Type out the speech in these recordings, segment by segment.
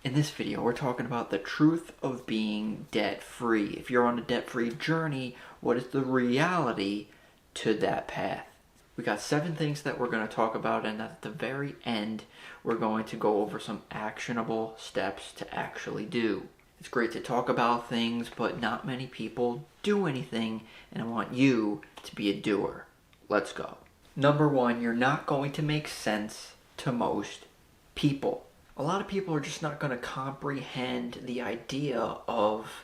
In this video, we're talking about the truth of being debt-free. If you're on a debt-free journey, what is the reality to that path? We got 7 things that we're going to talk about, and at the very end, we're going to go over some actionable steps to actually do. It's great to talk about things, but not many people do anything, and I want you to be a doer. Let's go. Number 1, you're not going to make sense to most people. A lot of people are just not going to comprehend the idea of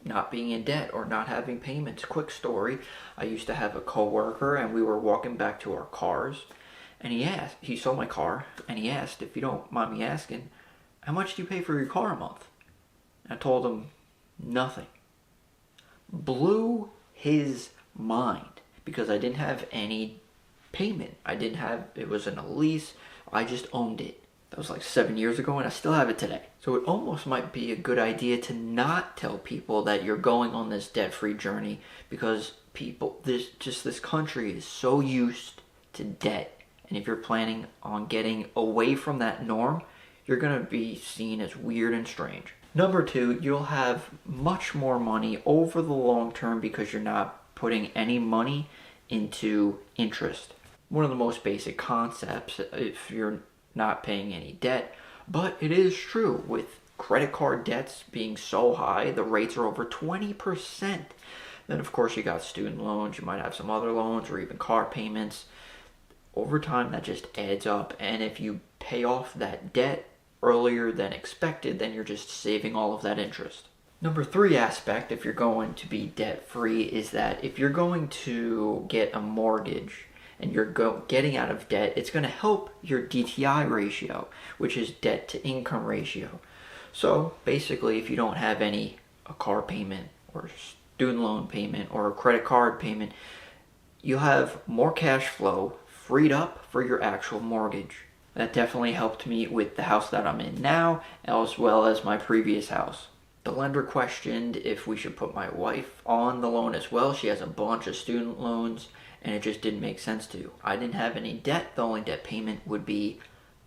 not being in debt or not having payments. Quick story, I used to have a coworker and we were walking back to our cars and he saw my car and he asked, if you don't mind me asking, how much do you pay for your car a month? I told him nothing. Blew his mind because I didn't have any payment. It was in a lease. I just owned it. That was like 7 years ago and I still have it today. So it almost might be a good idea to not tell people that you're going on this debt-free journey, because this country is so used to debt. And if you're planning on getting away from that norm, you're going to be seen as weird and strange. Number 2, you'll have much more money over the long term because you're not putting any money into interest. One of the most basic concepts, if you're not paying any debt, but it is true with credit card debts being so high, the rates are over 20%. Then of course you got student loans, you might have some other loans or even car payments. Over time that just adds up, and if you pay off that debt earlier than expected, then you're just saving all of that interest. Number 3 aspect, if you're going to be debt free, is that if you're going to get a mortgage and you're getting out of debt, it's going to help your DTI ratio, which is debt to income ratio. So basically, if you don't have a car payment or student loan payment or a credit card payment, you'll have more cash flow freed up for your actual mortgage. That definitely helped me with the house that I'm in now, as well as my previous house. The lender questioned if we should put my wife on the loan as well. She has a bunch of student loans, and it just didn't make sense to. I didn't have any debt. The only debt payment would be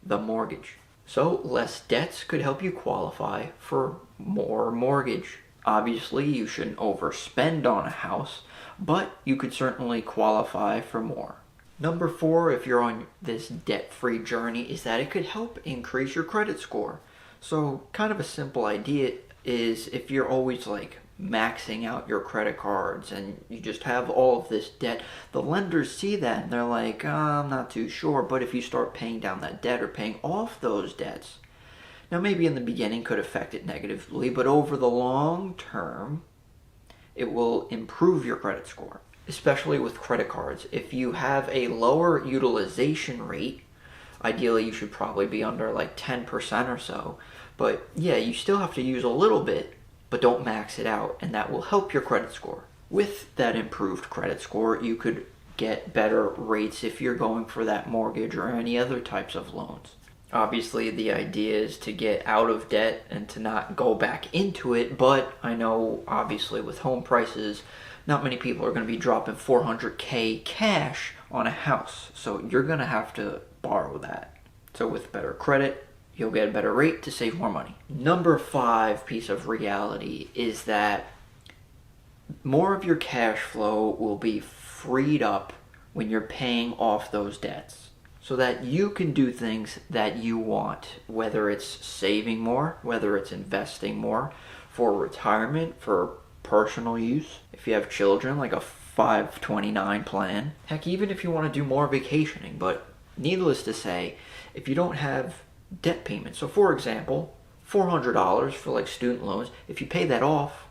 the mortgage. So less debts could help you qualify for more mortgage. Obviously, you shouldn't overspend on a house, but you could certainly qualify for more. Number 4, if you're on this debt-free journey, is that it could help increase your credit score. So kind of a simple idea is, if you're always like maxing out your credit cards and you just have all of this debt, the lenders see that and they're like, I'm not too sure. But if you start paying down that debt or paying off those debts, now maybe in the beginning could affect it negatively, but over the long term, it will improve your credit score, especially with credit cards. If you have a lower utilization rate, ideally you should probably be under like 10% or so. But yeah, you still have to use a little bit, but don't max it out, and that will help your credit score. With that improved credit score, you could get better rates if you're going for that mortgage or any other types of loans. Obviously, the idea is to get out of debt and to not go back into it, but I know obviously with home prices, not many people are going to be dropping $400K cash on a house, so you're going to have to borrow that. So with better credit, you'll get a better rate to save more money. Number 5 piece of reality is that more of your cash flow will be freed up when you're paying off those debts, so that you can do things that you want, whether it's saving more, whether it's investing more for retirement, for personal use. If you have children, like a 529 plan. Heck, even if you want to do more vacationing. But needless to say, if you don't have debt payments, so for example, $400 for like student loans, if you pay that off,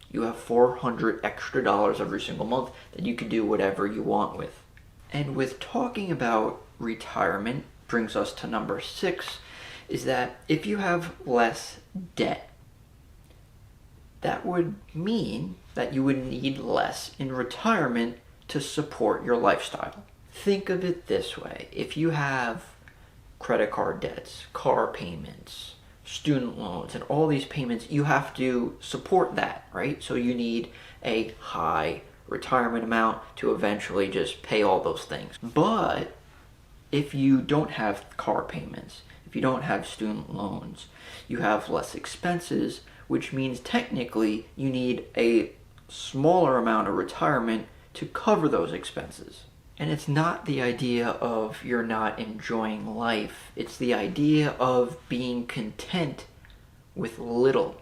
you have $400 extra every single month that you can do whatever you want with. And with talking about retirement, brings us to number 6, is that if you have less debt, that would mean that you would need less in retirement to support your lifestyle. Think of it this way. If you have credit card debts, car payments, student loans, and all these payments, you have to support that, right? So you need a high retirement amount to eventually just pay all those things. But if you don't have car payments, If you don't have student loans, you have less expenses, which means technically you need a smaller amount of retirement to cover those expenses. And it's not the idea of you're not enjoying life. It's the idea of being content with little.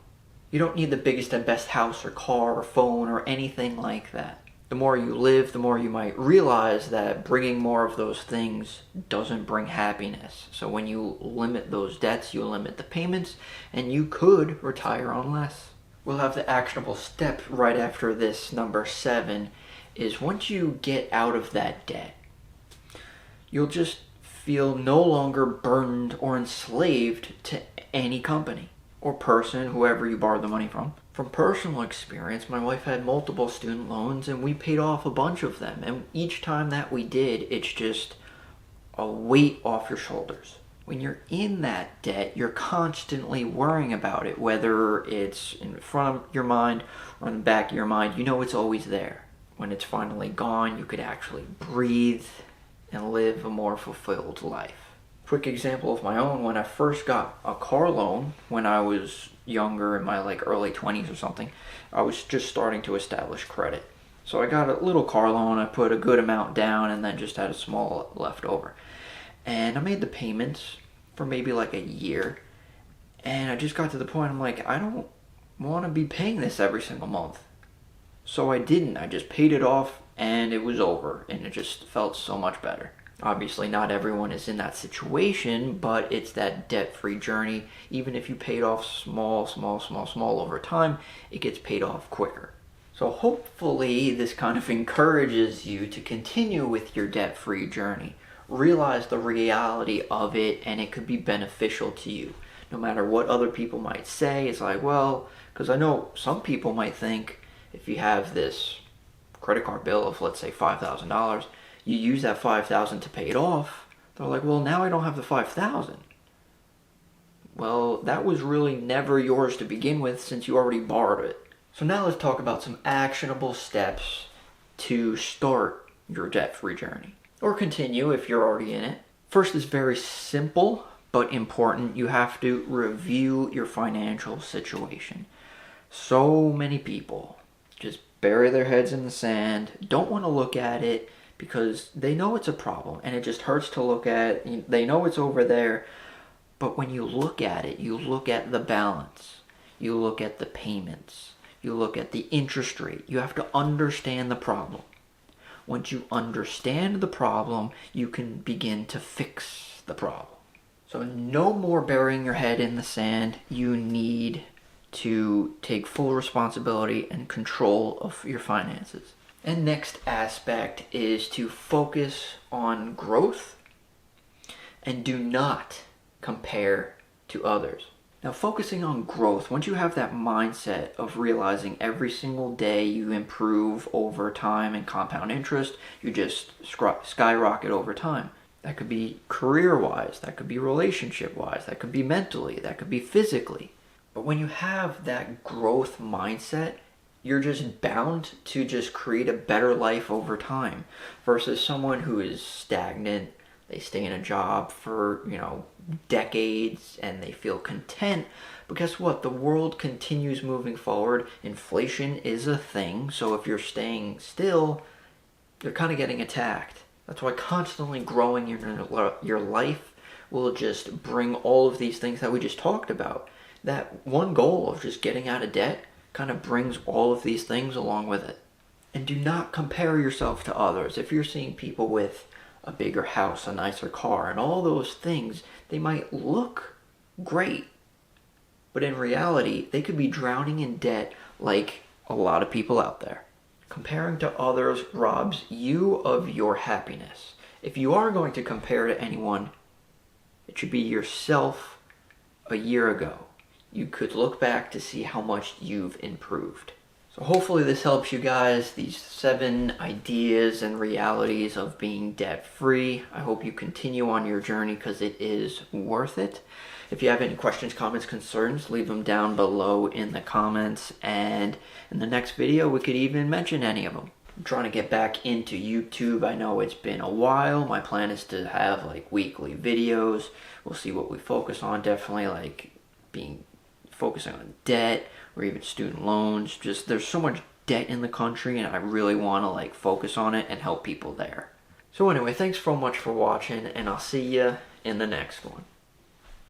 You don't need the biggest and best house or car or phone or anything like that. The more you live, the more you might realize that bringing more of those things doesn't bring happiness. So when you limit those debts, you limit the payments, and you could retire on less. We'll have the actionable step right after this, number 7, is once you get out of that debt, you'll just feel no longer burdened or enslaved to any company or person, whoever you borrowed the money from. From personal experience, my wife had multiple student loans and we paid off a bunch of them. And each time that we did, it's just a weight off your shoulders. When you're in that debt, you're constantly worrying about it, whether it's in front of your mind or in the back of your mind. You know it's always there. When it's finally gone, you could actually breathe and live a more fulfilled life. Quick example of my own, when I first got a car loan when I was younger, in my early 20s or something, I was just starting to establish credit. So I got a little car loan, I put a good amount down and then just had a small left over. And I made the payments for maybe a year, and I just got to the point, I'm like, I don't want to be paying this every single month. So I didn't. I just paid it off and it was over, and it just felt so much better. Obviously not everyone is in that situation, but it's that debt-free journey. Even if you paid off small over time, it gets paid off quicker. So hopefully this kind of encourages you to continue with your debt-free journey. Realize the reality of it, and it could be beneficial to you. No matter what other people might say, it's well, because I know some people might think, if you have this credit card bill of, let's say, $5,000, you use that $5,000 to pay it off, they're like, well, now I don't have the $5,000. Well, that was really never yours to begin with since you already borrowed it. So now let's talk about some actionable steps to start your debt-free journey, or continue if you're already in it. First is very simple but important. You have to review your financial situation. So many people just bury their heads in the sand, don't want to look at it because they know it's a problem and it just hurts to look at. They know it's over there, but when you look at it, you look at the balance, you look at the payments, you look at the interest rate. You have to understand the problem. Once you understand the problem, you can begin to fix the problem. So no more burying your head in the sand. You need to take full responsibility and control of your finances. And next aspect is to focus on growth and do not compare to others. Now, focusing on growth, once you have that mindset of realizing every single day you improve over time and compound interest, you just skyrocket over time. That could be career-wise, that could be relationship-wise, that could be mentally, that could be physically. But when you have that growth mindset, you're just bound to just create a better life over time versus someone who is stagnant. They stay in a job for, decades and they feel content. But guess what? The world continues moving forward. Inflation is a thing. So if you're staying still, you're kind of getting attacked. That's why constantly growing your life will just bring all of these things that we just talked about. That one goal of just getting out of debt kind of brings all of these things along with it. And do not compare yourself to others. If you're seeing people with a bigger house, a nicer car, and all those things, they might look great. But in reality, they could be drowning in debt like a lot of people out there. Comparing to others robs you of your happiness. If you are going to compare to anyone, it should be yourself a year ago. You could look back to see how much you've improved. So hopefully this helps you guys, these 7 ideas and realities of being debt-free. I hope you continue on your journey because it is worth it. If you have any questions, comments, concerns, leave them down below in the comments. And in the next video, we could even mention any of them. I'm trying to get back into YouTube. I know it's been a while. My plan is to have like weekly videos. We'll see what we focus on. Definitely like focusing on debt or even student loans. Just there's so much debt in the country, and I really want to like focus on it and help people there. So anyway, thanks so much for watching, and I'll see you in the next one.